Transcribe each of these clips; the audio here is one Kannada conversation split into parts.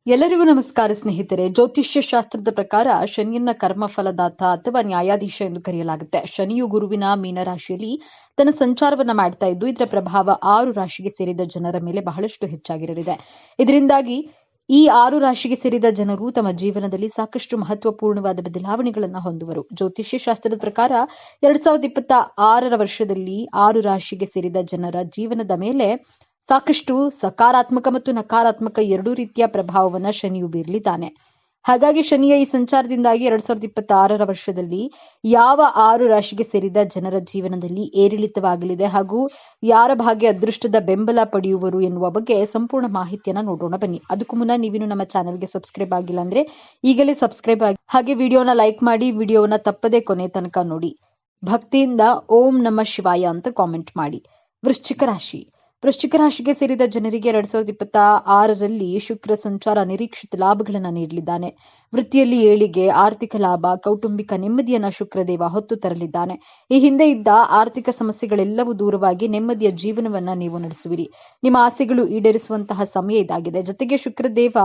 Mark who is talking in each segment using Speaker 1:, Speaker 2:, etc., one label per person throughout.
Speaker 1: ಎಲ್ಲರಿಗೂ ನಮಸ್ಕಾರ ಸ್ನೇಹಿತರೆ. ಜ್ಯೋತಿಷ್ಯ ಶಾಸ್ತ್ರದ ಪ್ರಕಾರ ಶನಿಯನ್ನ ಕರ್ಮಫಲದಾತ ಅಥವಾ ನ್ಯಾಯಾಧೀಶ ಎಂದು ಕರೆಯಲಾಗುತ್ತೆ. ಶನಿಯು ಗುರುವಿನ ಮೀನರಾಶಿಯಲ್ಲಿ ತನ್ನ ಸಂಚಾರವನ್ನ ಮಾಡ್ತಾ ಇದ್ದು, ಇದರ ಪ್ರಭಾವ 6 ರಾಶಿಗೆ ಸೇರಿದ ಜನರ ಮೇಲೆ ಬಹಳಷ್ಟು ಹೆಚ್ಚಾಗಿರಲಿದೆ. ಇದರಿಂದಾಗಿ ಈ 6 ರಾಶಿಗೆ ಸೇರಿದ ಜನರು ತಮ್ಮ ಜೀವನದಲ್ಲಿ ಸಾಕಷ್ಟು ಮಹತ್ವಪೂರ್ಣವಾದ ಬದಲಾವಣೆಗಳನ್ನು ಹೊಂದುವರು. ಜ್ಯೋತಿಷ್ಯ ಶಾಸ್ತ್ರದ ಪ್ರಕಾರ 2026 ವರ್ಷದಲ್ಲಿ 6 ರಾಶಿಗೆ ಸೇರಿದ ಜನರ ಜೀವನದ ಮೇಲೆ ಸಾಕಷ್ಟು ಸಕಾರಾತ್ಮಕ ಮತ್ತು ನಕಾರಾತ್ಮಕ ಎರಡೂ ರೀತಿಯ ಪ್ರಭಾವವನ್ನು ಶನಿಯು ಬೀರಲಿದ್ದಾನೆ. ಹಾಗಾಗಿ ಶನಿಯ ಈ ಸಂಚಾರದಿಂದಾಗಿ 2026 ವರ್ಷದಲ್ಲಿ ಯಾವ 6 ರಾಶಿಗೆ ಸೇರಿದ ಜನರ ಜೀವನದಲ್ಲಿ ಏರಿಳಿತವಾಗಲಿದೆ ಹಾಗೂ ಯಾರ ಭಾಗ್ಯ ಅದೃಷ್ಟದ ಬೆಂಬಲ ಪಡೆಯುವರು ಎನ್ನುವ ಬಗ್ಗೆ ಸಂಪೂರ್ಣ ಮಾಹಿತಿಯನ್ನ ನೋಡೋಣ ಬನ್ನಿ. ಅದಕ್ಕೂ ಮುನ್ನ ನೀವಿನ್ನು ನಮ್ಮ ಚಾನೆಲ್ಗೆ ಸಬ್ಸ್ಕ್ರೈಬ್ ಆಗಿಲ್ಲ ಅಂದ್ರೆ ಈಗಲೇ ಸಬ್ಸ್ಕ್ರೈಬ್ ಆಗಿ, ಹಾಗೆ ವಿಡಿಯೋನ ಲೈಕ್ ಮಾಡಿ, ವಿಡಿಯೋನ ತಪ್ಪದೇ ಕೊನೆ ತನಕ ನೋಡಿ. ಭಕ್ತಿಯಿಂದ ಓಂ ನಮಃ ಶಿವಾಯ ಅಂತ ಕಾಮೆಂಟ್ ಮಾಡಿ. ವೃಶ್ಚಿಕ ರಾಶಿಗೆ ಸೇರಿದ ಜನರಿಗೆ 2026ರಲ್ಲಿ ಶುಕ್ರ ಸಂಚಾರ ನಿರೀಕ್ಷಿತ ಲಾಭಗಳನ್ನು ನೀಡಲಿದ್ದಾನೆ. ವೃತ್ತಿಯಲ್ಲಿ ಏಳಿಗೆ, ಆರ್ಥಿಕ ಲಾಭ, ಕೌಟುಂಬಿಕ ನೆಮ್ಮದಿಯನ್ನ ಶುಕ್ರದೇವ ಹೊತ್ತು ತರಲಿದ್ದಾನೆ. ಈ ಹಿಂದೆ ಇದ್ದ ಆರ್ಥಿಕ ಸಮಸ್ಯೆಗಳೆಲ್ಲವೂ ದೂರವಾಗಿ ನೆಮ್ಮದಿಯ ಜೀವನವನ್ನ ನೀವು ನಡೆಸುವಿರಿ. ನಿಮ್ಮ ಆಸೆಗಳು ಈಡೇರಿಸುವಂತಹ ಸಮಯ ಇದಾಗಿದೆ. ಜೊತೆಗೆ ಶುಕ್ರದೇವ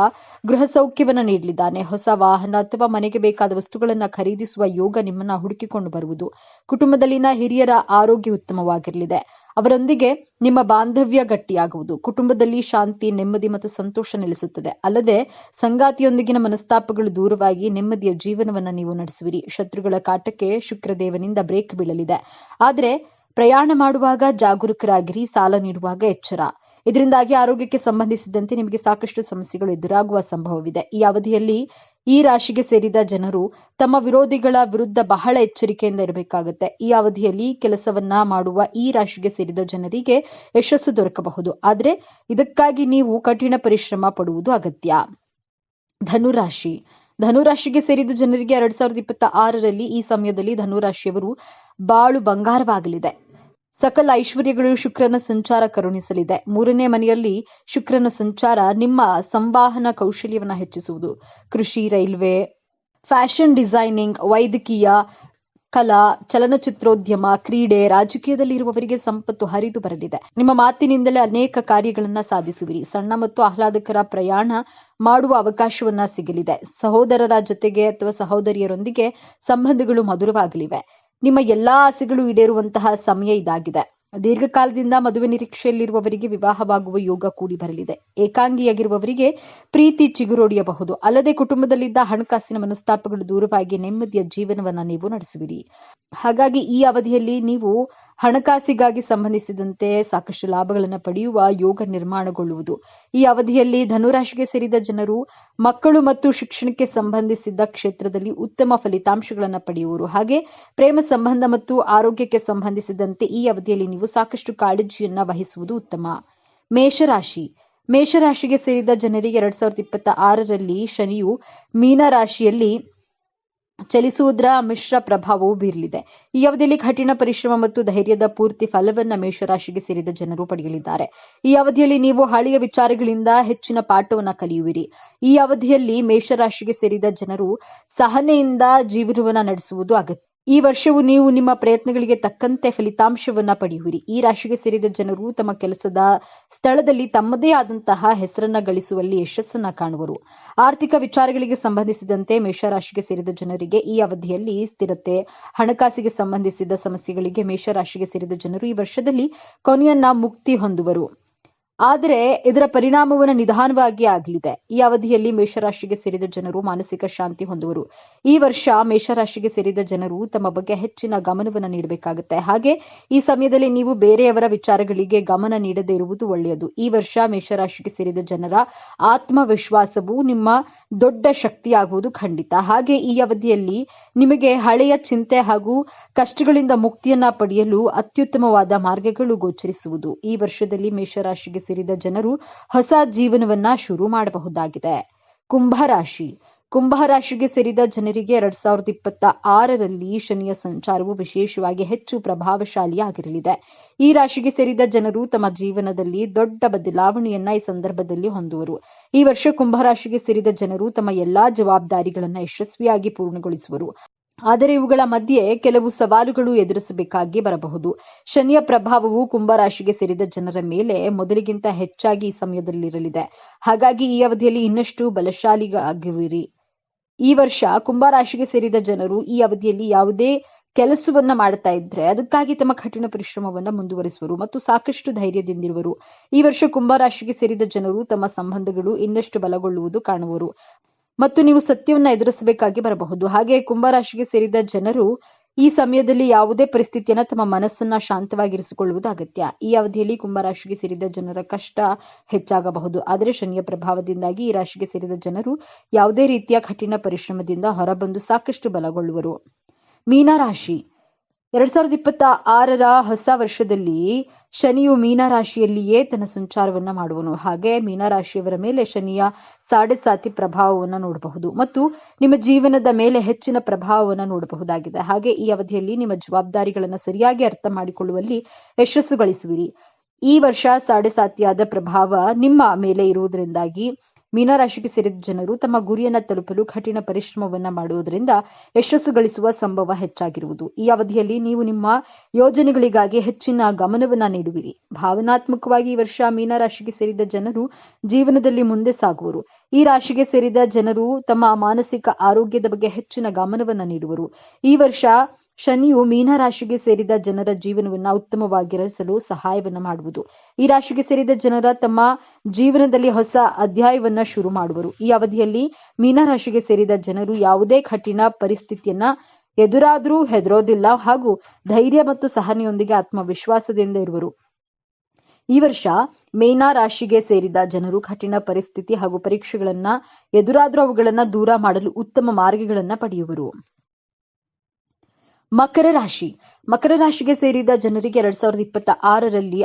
Speaker 1: ಗೃಹ ಸೌಖ್ಯವನ್ನ ನೀಡಲಿದ್ದಾನೆ. ಹೊಸ ವಾಹನ ಅಥವಾ ಮನೆಗೆ ಬೇಕಾದ ವಸ್ತುಗಳನ್ನ ಖರೀದಿಸುವ ಯೋಗ ನಿಮ್ಮನ್ನ ಹುಡುಕಿಕೊಂಡು ಬರುವುದು. ಕುಟುಂಬದಲ್ಲಿನ ಹಿರಿಯರ ಆರೋಗ್ಯ ಉತ್ತಮವಾಗಿರಲಿದೆ. ಅವರೊಂದಿಗೆ ನಿಮ್ಮ ಬಾಂಧವ್ಯ ಗಟ್ಟಿಯಾಗುವುದು. ಕುಟುಂಬದಲ್ಲಿ ಶಾಂತಿ, ನೆಮ್ಮದಿ ಮತ್ತು ಸಂತೋಷ ನೆಲೆಸುತ್ತದೆ. ಅಲ್ಲದೆ ಸಂಗಾತಿಯೊಂದಿಗಿನ ಮನಸ್ತಾಪಗಳು ದೂರವಾಗಿ ನೆಮ್ಮದಿಯ ಜೀವನವನ್ನ ನೀವು ನಡೆಸುವಿರಿ. ಶತ್ರುಗಳ ಕಾಟಕ್ಕೆ ಶುಕ್ರದೇವನಿಂದ ಬ್ರೇಕ್ ಬೀಳಲಿದೆ. ಆದರೆ ಪ್ರಯಾಣ ಮಾಡುವಾಗ ಜಾಗರೂಕರಾಗಿರಿ. ಸಾಲ ನೀಡುವಾಗ ಎಚ್ಚರ. ಇದರಿಂದಾಗಿ ಆರೋಗ್ಯಕ್ಕೆ ಸಂಬಂಧಿಸಿದಂತೆ ನಿಮಗೆ ಸಾಕಷ್ಟು ಸಮಸ್ಯೆಗಳು ಎದುರಾಗುವ ಸಂಭವವಿದೆ. ಈ ಅವಧಿಯಲ್ಲಿ ಈ ರಾಶಿಗೆ ಸೇರಿದ ಜನರು ತಮ್ಮ ವಿರೋಧಿಗಳ ವಿರುದ್ಧ ಬಹಳ ಎಚ್ಚರಿಕೆಯಿಂದ ಇರಬೇಕಾಗುತ್ತೆ. ಈ ಅವಧಿಯಲ್ಲಿ ಕೆಲಸವನ್ನ ಮಾಡುವ ಈ ರಾಶಿಗೆ ಸೇರಿದ ಜನರಿಗೆ ಯಶಸ್ಸು ದೊರಕಬಹುದು. ಆದರೆ ಇದಕ್ಕಾಗಿ ನೀವು ಕಠಿಣ ಪರಿಶ್ರಮ ಪಡುವುದು ಅಗತ್ಯ. ಧನುರಾಶಿಗೆ ಸೇರಿದ ಜನರಿಗೆ 2026ರಲ್ಲಿ ಈ ಸಮಯದಲ್ಲಿ ಧನುರಾಶಿಯವರು ಬಾಳು ಬಂಗಾರವಾಗಲಿದೆ. ಸಕಲ ಐಶ್ವರ್ಯಗಳು ಶುಕ್ರನ ಸಂಚಾರ ಕರುಣಿಸಲಿದೆ. 3ನೇ ಮನೆಯಲ್ಲಿ ಶುಕ್ರನ ಸಂಚಾರ ನಿಮ್ಮ ಸಂವಹನ ಕೌಶಲ್ಯವನ್ನು ಹೆಚ್ಚಿಸುವುದು. ಕೃಷಿ, ರೈಲ್ವೆ, ಫ್ಯಾಷನ್ ಡಿಸೈನಿಂಗ್, ವೈದ್ಯಕೀಯ, ಕಲಾ, ಚಲನಚಿತ್ರೋದ್ಯಮ, ಕ್ರೀಡೆ, ರಾಜಕೀಯದಲ್ಲಿ ಇರುವವರಿಗೆ ಸಂಪತ್ತು ಹರಿದು ಬರಲಿದೆ. ನಿಮ್ಮ ಮಾತಿನಿಂದಲೇ ಅನೇಕ ಕಾರ್ಯಗಳನ್ನ ಸಾಧಿಸುವಿರಿ. ಸಣ್ಣ ಮತ್ತು ಆಹ್ಲಾದಕರ ಪ್ರಯಾಣ ಮಾಡುವ ಅವಕಾಶವನ್ನ ಸಿಗಲಿದೆ. ಸಹೋದರರ ಜೊತೆಗೆ ಅಥವಾ ಸಹೋದರಿಯರೊಂದಿಗೆ ಸಂಬಂಧಗಳು ಮಧುರವಾಗಲಿವೆ. ನಿಮ್ಮ ಎಲ್ಲಾ ಆಸೆಗಳು ಈಡೇರುವಂತಹ ಸಮಯ ಇದಾಗಿದೆ. ದೀರ್ಘಕಾಲದಿಂದ ಮದುವೆ ನಿರೀಕ್ಷೆಯಲ್ಲಿರುವವರಿಗೆ ವಿವಾಹವಾಗುವ ಯೋಗ ಕೂಡಿ ಬರಲಿದೆ. ಏಕಾಂಗಿಯಾಗಿರುವವರಿಗೆ ಪ್ರೀತಿ ಚಿಗುರೊಡೆಯಬಹುದು. ಅಲ್ಲದೆ ಕುಟುಂಬದಲ್ಲಿದ್ದ ಹಣಕಾಸಿನ ಮನಸ್ತಾಪಗಳು ದೂರವಾಗಿ ನೆಮ್ಮದಿಯ ಜೀವನವನ್ನ ನೀವು ನಡೆಸುವಿರಿ. ಹಾಗಾಗಿ ಈ ಅವಧಿಯಲ್ಲಿ ನೀವು ಹಣಕಾಸಿಗಾಗಿ ಸಂಬಂಧಿಸಿದಂತೆ ಸಾಕಷ್ಟು ಲಾಭಗಳನ್ನು ಪಡೆಯುವ ಯೋಗ ನಿರ್ಮಾಣಗೊಳ್ಳುವುದು. ಈ ಅವಧಿಯಲ್ಲಿ ಧನುರಾಶಿಗೆ ಸೇರಿದ ಜನರು ಮಕ್ಕಳು ಮತ್ತು ಶಿಕ್ಷಣಕ್ಕೆ ಸಂಬಂಧಿಸಿದ ಕ್ಷೇತ್ರದಲ್ಲಿ ಉತ್ತಮ ಫಲಿತಾಂಶಗಳನ್ನು ಪಡೆಯುವರು. ಹಾಗೆ ಪ್ರೇಮ ಸಂಬಂಧ ಮತ್ತು ಆರೋಗ್ಯಕ್ಕೆ ಸಂಬಂಧಿಸಿದಂತೆ ಈ ಅವಧಿಯಲ್ಲಿ ನೀವು ಸಾಕಷ್ಟು ಕಾಳಜಿಯನ್ನ ವಹಿಸುವುದು ಉತ್ತಮ. ಮೇಷರಾಶಿಗೆ ಸೇರಿದ ಜನರಿಗೆ 2026ರಲ್ಲಿ ಶನಿಯು ಮೀನರಾಶಿಯಲ್ಲಿ ಚಲಿಸುವುದರ ಮಿಶ್ರ ಪ್ರಭಾವವು ಬೀರಲಿದೆ. ಈ ಅವಧಿಯಲ್ಲಿ ಕಠಿಣ ಪರಿಶ್ರಮ ಮತ್ತು ಧೈರ್ಯದ ಪೂರ್ತಿ ಫಲವನ್ನ ಮೇಷರಾಶಿಗೆ ಸೇರಿದ ಜನರು ಪಡೆಯಲಿದ್ದಾರೆ. ಈ ಅವಧಿಯಲ್ಲಿ ನೀವು ಹಳೆಯ ವಿಚಾರಗಳಿಂದ ಹೆಚ್ಚಿನ ಪಾಠವನ್ನ ಕಲಿಯುವಿರಿ. ಈ ಅವಧಿಯಲ್ಲಿ ಮೇಷರಾಶಿಗೆ ಸೇರಿದ ಜನರು ಸಹನೆಯಿಂದ ಜೀವನವನ್ನ ನಡೆಸುವುದು ಅಗತ್ಯ. ಈ ವರ್ಷವು ನೀವು ನಿಮ್ಮ ಪ್ರಯತ್ನಗಳಿಗೆ ತಕ್ಕಂತೆ ಫಲಿತಾಂಶವನ್ನ ಪಡೆಯುವಿರಿ. ಈ ರಾಶಿಗೆ ಸೇರಿದ ಜನರು ತಮ್ಮ ಕೆಲಸದ ಸ್ಥಳದಲ್ಲಿ ತಮ್ಮದೇ ಆದಂತಹ ಹೆಸರನ್ನ ಗಳಿಸುವಲ್ಲಿ ಯಶಸ್ಸನ್ನ ಕಾಣುವರು. ಆರ್ಥಿಕ ವಿಚಾರಗಳಿಗೆ ಸಂಬಂಧಿಸಿದಂತೆ ಮೇಷರಾಶಿಗೆ ಸೇರಿದ ಜನರಿಗೆ ಈ ಅವಧಿಯಲ್ಲಿ ಸ್ಥಿರತೆ, ಹಣಕಾಸಿಗೆ ಸಂಬಂಧಿಸಿದ ಸಮಸ್ಯೆಗಳಿಗೆ ಮೇಷರಾಶಿಗೆ ಸೇರಿದ ಜನರು ಈ ವರ್ಷದಲ್ಲಿ ಕೊನೆಯನ್ನ ಮುಕ್ತಿ ಹೊಂದುವರು. ಆದರೆ ಇದರ ಪರಿಣಾಮವನ್ನು ನಿಧಾನವಾಗಿ ಆಗಲಿದೆ. ಈ ಅವಧಿಯಲ್ಲಿ ಮೇಷರಾಶಿಗೆ ಸೇರಿದ ಜನರು ಮಾನಸಿಕ ಶಾಂತಿ ಹೊಂದುವರು. ಈ ವರ್ಷ ಮೇಷರಾಶಿಗೆ ಸೇರಿದ ಜನರು ತಮ್ಮ ಬಗ್ಗೆ ಹೆಚ್ಚಿನ ಗಮನವನ್ನು ನೀಡಬೇಕಾಗುತ್ತೆ. ಹಾಗೆ ಈ ಸಮಯದಲ್ಲಿ ನೀವು ಬೇರೆಯವರ ವಿಚಾರಗಳಿಗೆ ಗಮನ ನೀಡದೇ ಇರುವುದು ಒಳ್ಳೆಯದು. ಈ ವರ್ಷ ಮೇಷರಾಶಿಗೆ ಸೇರಿದ ಜನರ ಆತ್ಮವಿಶ್ವಾಸವು ನಿಮ್ಮ ದೊಡ್ಡ ಶಕ್ತಿಯಾಗುವುದು ಖಂಡಿತ. ಹಾಗೆ ಈ ಅವಧಿಯಲ್ಲಿ ನಿಮಗೆ ಹಳೆಯ ಚಿಂತೆ ಹಾಗೂ ಕಷ್ಟಗಳಿಂದ ಮುಕ್ತಿಯನ್ನ ಪಡೆಯಲು ಅತ್ಯುತ್ತಮವಾದ ಮಾರ್ಗಗಳು ಗೋಚರಿಸುವುದು. ಈ ವರ್ಷದಲ್ಲಿ ಮೇಷರಾಶಿಗೆ ಸೇರಿದ ಜನರು ಹೊಸ ಜೀವನವನ್ನ ಶುರು ಮಾಡಬಹುದಾಗಿದೆ. ಕುಂಭರಾಶಿಗೆ ಸೇರಿದ ಜನರಿಗೆ 2026ರಲ್ಲಿ ಶನಿಯ ಸಂಚಾರವು ವಿಶೇಷವಾಗಿ ಹೆಚ್ಚು ಪ್ರಭಾವಶಾಲಿಯಾಗಿರಲಿದೆ. ಈ ರಾಶಿಗೆ ಸೇರಿದ ಜನರು ತಮ್ಮ ಜೀವನದಲ್ಲಿ ದೊಡ್ಡ ಬದಲಾವಣೆಯನ್ನ ಈ ಸಂದರ್ಭದಲ್ಲಿ ಹೊಂದುವರು. ಈ ವರ್ಷ ಕುಂಭರಾಶಿಗೆ ಸೇರಿದ ಜನರು ತಮ್ಮ ಎಲ್ಲಾ ಜವಾಬ್ದಾರಿಗಳನ್ನ ಯಶಸ್ವಿಯಾಗಿ ಪೂರ್ಣಗೊಳಿಸುವರು. ಆದರೆ ಇವುಗಳ ಮಧ್ಯೆ ಕೆಲವು ಸವಾಲುಗಳು ಎದುರಿಸಬೇಕಾಗಿ ಬರಬಹುದು. ಶನಿಯ ಪ್ರಭಾವವು ಕುಂಭರಾಶಿಗೆ ಸೇರಿದ ಜನರ ಮೇಲೆ ಮೊದಲಿಗಿಂತ ಹೆಚ್ಚಾಗಿ ಈ ಸಮಯದಲ್ಲಿರಲಿದೆ. ಹಾಗಾಗಿ ಈ ಅವಧಿಯಲ್ಲಿ ಇನ್ನಷ್ಟು ಬಲಶಾಲಿಯಾಗಿರುವಿರಿ. ಈ ವರ್ಷ ಕುಂಭರಾಶಿಗೆ ಸೇರಿದ ಜನರು ಈ ಅವಧಿಯಲ್ಲಿ ಯಾವುದೇ ಕೆಲಸವನ್ನ ಮಾಡ್ತಾ ಇದ್ರೆ ಅದಕ್ಕಾಗಿ ತಮ್ಮ ಕಠಿಣ ಪರಿಶ್ರಮವನ್ನ ಮುಂದುವರಿಸುವರು ಮತ್ತು ಸಾಕಷ್ಟು ಧೈರ್ಯದಿಂದಿರುವರು. ಈ ವರ್ಷ ಕುಂಭರಾಶಿಗೆ ಸೇರಿದ ಜನರು ತಮ್ಮ ಸಂಬಂಧಗಳು ಇನ್ನಷ್ಟು ಬಲಗೊಳ್ಳುವುದು ಕಾಣುವರು ಮತ್ತು ನೀವು ಸತ್ಯವನ್ನ ಎದುರಿಸಬೇಕಾಗಿ ಬರಬಹುದು. ಹಾಗೆ ಕುಂಭರಾಶಿಗೆ ಸೇರಿದ ಜನರು ಈ ಸಮಯದಲ್ಲಿ ಯಾವುದೇ ಪರಿಸ್ಥಿತಿಯನ್ನ ತಮ್ಮ ಮನಸ್ಸನ್ನ ಶಾಂತವಾಗಿರಿಸಿಕೊಳ್ಳುವುದು ಅಗತ್ಯ. ಈ ಅವಧಿಯಲ್ಲಿ ಕುಂಭರಾಶಿಗೆ ಸೇರಿದ ಜನರ ಕಷ್ಟ ಹೆಚ್ಚಾಗಬಹುದು. ಆದರೆ ಶನಿಯ ಪ್ರಭಾವದಿಂದಾಗಿ ಈ ರಾಶಿಗೆ ಸೇರಿದ ಜನರು ಯಾವುದೇ ರೀತಿಯ ಕಠಿಣ ಪರಿಶ್ರಮದಿಂದ ಹೊರಬಂದು ಸಾಕಷ್ಟು ಬಲಗೊಳ್ಳುವರು. ಮೀನರಾಶಿ 2026ರ ಹೊಸ ವರ್ಷದಲ್ಲಿ ಶನಿಯು ಮೀನರಾಶಿಯಲ್ಲಿಯೇ ತನ್ನ ಸಂಚಾರವನ್ನ ಮಾಡುವನು. ಹಾಗೆ ಮೀನರಾಶಿಯವರ ಮೇಲೆ ಶನಿಯ 7.5 ಪ್ರಭಾವವನ್ನು ನೋಡಬಹುದು ಮತ್ತು ನಿಮ್ಮ ಜೀವನದ ಮೇಲೆ ಹೆಚ್ಚಿನ ಪ್ರಭಾವವನ್ನು ನೋಡಬಹುದಾಗಿದೆ. ಹಾಗೆ ಈ ಅವಧಿಯಲ್ಲಿ ನಿಮ್ಮ ಜವಾಬ್ದಾರಿಗಳನ್ನು ಸರಿಯಾಗಿ ಅರ್ಥ ಮಾಡಿಕೊಳ್ಳುವಲ್ಲಿ ಯಶಸ್ಸು ಗಳಿಸುವಿರಿ. ಈ ವರ್ಷ 7.5 ಪ್ರಭಾವ ನಿಮ್ಮ ಮೇಲೆ ಇರುವುದರಿಂದಾಗಿ ಮೀನರಾಶಿಗೆ ಸೇರಿದ ಜನರು ತಮ್ಮ ಗುರಿಯನ್ನ ತಲುಪಲು ಕಠಿಣ ಪರಿಶ್ರಮವನ್ನ ಮಾಡುವುದರಿಂದ ಯಶಸ್ಸು ಗಳಿಸುವ ಸಂಭವ ಹೆಚ್ಚಾಗಿರುವುದು. ಈ ಅವಧಿಯಲ್ಲಿ ನೀವು ನಿಮ್ಮ ಯೋಜನೆಗಳಿಗಾಗಿ ಹೆಚ್ಚಿನ ಗಮನವನ್ನ ನೀಡುವಿರಿ. ಭಾವನಾತ್ಮಕವಾಗಿ ಈ ವರ್ಷ ಮೀನರಾಶಿಗೆ ಸೇರಿದ ಜನರು ಜೀವನದಲ್ಲಿ ಮುಂದೆ ಸಾಗುವರು. ಈ ರಾಶಿಗೆ ಸೇರಿದ ಜನರು ತಮ್ಮ ಮಾನಸಿಕ ಆರೋಗ್ಯದ ಬಗ್ಗೆ ಹೆಚ್ಚಿನ ಗಮನವನ್ನ ನೀಡುವರು. ಈ ವರ್ಷ ಶನಿಯು ಮೀನರಾಶಿಗೆ ಸೇರಿದ ಜನರ ಜೀವನವನ್ನ ಉತ್ತಮವಾಗಿರಿಸಲು ಸಹಾಯವನ್ನ ಮಾಡುವುದು. ಈ ರಾಶಿಗೆ ಸೇರಿದ ಜನರ ತಮ್ಮ ಜೀವನದಲ್ಲಿ ಹೊಸ ಅಧ್ಯಾಯವನ್ನ ಶುರು ಮಾಡುವರು. ಈ ಅವಧಿಯಲ್ಲಿ ಮೀನರಾಶಿಗೆ ಸೇರಿದ ಜನರು ಯಾವುದೇ ಕಠಿಣ ಪರಿಸ್ಥಿತಿಯನ್ನ ಎದುರಾದ್ರೂ ಹೆದರೋದಿಲ್ಲ ಹಾಗೂ ಧೈರ್ಯ ಮತ್ತು ಸಹನೆಯೊಂದಿಗೆ ಆತ್ಮವಿಶ್ವಾಸದಿಂದ ಇರುವರು. ಈ ವರ್ಷ ಮೀನ ರಾಶಿಗೆ ಸೇರಿದ ಜನರು ಕಠಿಣ ಪರಿಸ್ಥಿತಿ ಹಾಗೂ ಪರೀಕ್ಷೆಗಳನ್ನ ಎದುರಾದ್ರೂ ಅವುಗಳನ್ನ ದೂರ ಮಾಡಲು ಉತ್ತಮ ಮಾರ್ಗಗಳನ್ನ ಪಡೆಯುವರು. ಮಕರ ರಾಶಿಗೆ ಸೇರಿದ ಜನರಿಗೆ 2026ರಲ್ಲಿ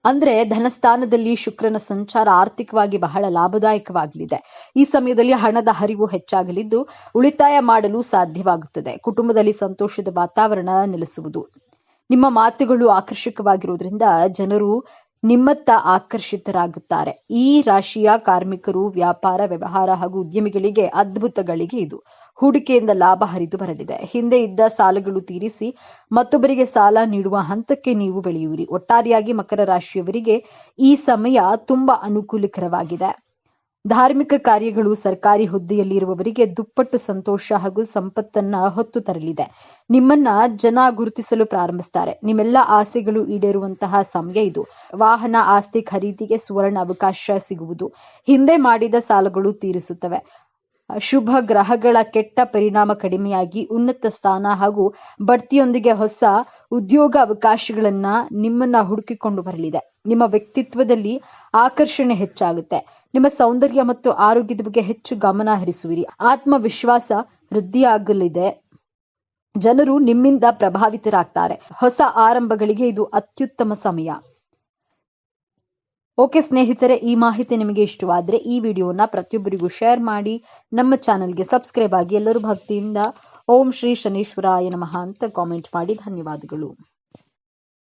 Speaker 1: ಅಂದ್ರೆ ಧನಸ್ಥಾನದಲ್ಲಿ ಶುಕ್ರನ ಸಂಚಾರ ಆರ್ಥಿಕವಾಗಿ ಬಹಳ ಲಾಭದಾಯಕವಾಗಲಿದೆ. ಈ ಸಮಯದಲ್ಲಿ ಹಣದ ಹರಿವು ಹೆಚ್ಚಾಗಲಿದ್ದು ಉಳಿತಾಯ ಮಾಡಲು ಸಾಧ್ಯವಾಗುತ್ತದೆ. ಕುಟುಂಬದಲ್ಲಿ ಸಂತೋಷದ ವಾತಾವರಣ ನೆಲೆಸುವುದು. ನಿಮ್ಮ ಮಾತುಗಳು ಆಕರ್ಷಕವಾಗಿರುವುದರಿಂದ ಜನರು ನಿಮ್ಮತ್ತ ಆಕರ್ಷಿತರಾಗುತ್ತಾರೆ. ಈ ರಾಶಿಯ ಕಾರ್ಮಿಕರು, ವ್ಯಾಪಾರ, ವ್ಯವಹಾರ ಹಾಗೂ ಉದ್ಯಮಿಗಳಿಗೆ ಅದ್ಭುತ ಗಳಿಗೆ ಇದು. ಹೂಡಿಕೆಯಿಂದ ಲಾಭ ಹರಿದು ಬರಲಿದೆ. ಹಿಂದೆ ಇದ್ದ ಸಾಲಗಳು ತೀರಿಸಿ ಮತ್ತೊಬ್ಬರಿಗೆ ಸಾಲ ನೀಡುವ ಹಂತಕ್ಕೆ ನೀವು ಬೆಳೆಯುವಿರಿ. ಒಟ್ಟಾರೆಯಾಗಿ ಮಕರ ರಾಶಿಯವರಿಗೆ ಈ ಸಮಯ ತುಂಬಾ ಅನುಕೂಲಕರವಾಗಿದೆ. ಧಾರ್ಮಿಕ ಕಾರ್ಯಗಳು, ಸರ್ಕಾರಿ ಹುದ್ದೆಯಲ್ಲಿರುವವರಿಗೆ ದುಪ್ಪಟ್ಟು ಸಂತೋಷ ಹಾಗೂ ಸಂಪತ್ತನ್ನ ಹೊತ್ತು ತರಲಿದೆ. ನಿಮ್ಮನ್ನ ಜನ ಗುರುತಿಸಲು ಪ್ರಾರಂಭಿಸ್ತಾರೆ. ನಿಮ್ಮೆಲ್ಲ ಆಸೆಗಳು ಈಡೇರುವಂತಹ ಸಮಯ ಇದು. ವಾಹನ, ಆಸ್ತಿ ಖರೀದಿಗೆ ಸುವರ್ಣ ಅವಕಾಶ ಸಿಗುವುದು. ಹಿಂದೆ ಮಾಡಿದ ಸಾಲಗಳು ತೀರಿಸುತ್ತವೆ. ಶುಭ ಗ್ರಹಗಳ ಕೆಟ್ಟ ಪರಿಣಾಮ ಕಡಿಮೆಯಾಗಿ ಉನ್ನತ ಸ್ಥಾನ ಹಾಗೂ ಬಡ್ತಿಯೊಂದಿಗೆ ಹೊಸ ಉದ್ಯೋಗ ಅವಕಾಶಗಳನ್ನ ನಿಮ್ಮನ್ನ ಹುಡುಕಿಕೊಂಡು ಬರಲಿದೆ. ನಿಮ್ಮ ವ್ಯಕ್ತಿತ್ವದಲ್ಲಿ ಆಕರ್ಷಣೆ ಹೆಚ್ಚಾಗುತ್ತೆ. ನಿಮ್ಮ ಸೌಂದರ್ಯ ಮತ್ತು ಆರೋಗ್ಯದ ಬಗ್ಗೆ ಹೆಚ್ಚು ಗಮನ ಹರಿಸುವಿರಿ. ಆತ್ಮವಿಶ್ವಾಸ ವೃದ್ಧಿಯಾಗಲಿದೆ. ಜನರು ನಿಮ್ಮಿಂದ ಪ್ರಭಾವಿತರಾಗ್ತಾರೆ. ಹೊಸ ಆರಂಭಗಳಿಗೆ ಇದು ಅತ್ಯುತ್ತಮ ಸಮಯ. ಓಕೆ ಸ್ನೇಹಿತರೆ, ಈ ಮಾಹಿತಿ ನಿಮಗೆ ಇಷ್ಟವಾದ್ರೆ ಈ ವಿಡಿಯೋನ ಪ್ರತಿಯೊಬ್ಬರಿಗೂ ಶೇರ್ ಮಾಡಿ. ನಮ್ಮ ಚಾನೆಲ್ಗೆ ಸಬ್ಸ್ಕ್ರೈಬ್ ಆಗಿ. ಎಲ್ಲರೂ ಭಕ್ತಿಯಿಂದ ಓಂ ಶ್ರೀ ಶನೀಶ್ವರಾಯ ನಮಃ ಅಂತ ಕಾಮೆಂಟ್ ಮಾಡಿ. ಧನ್ಯವಾದಗಳು.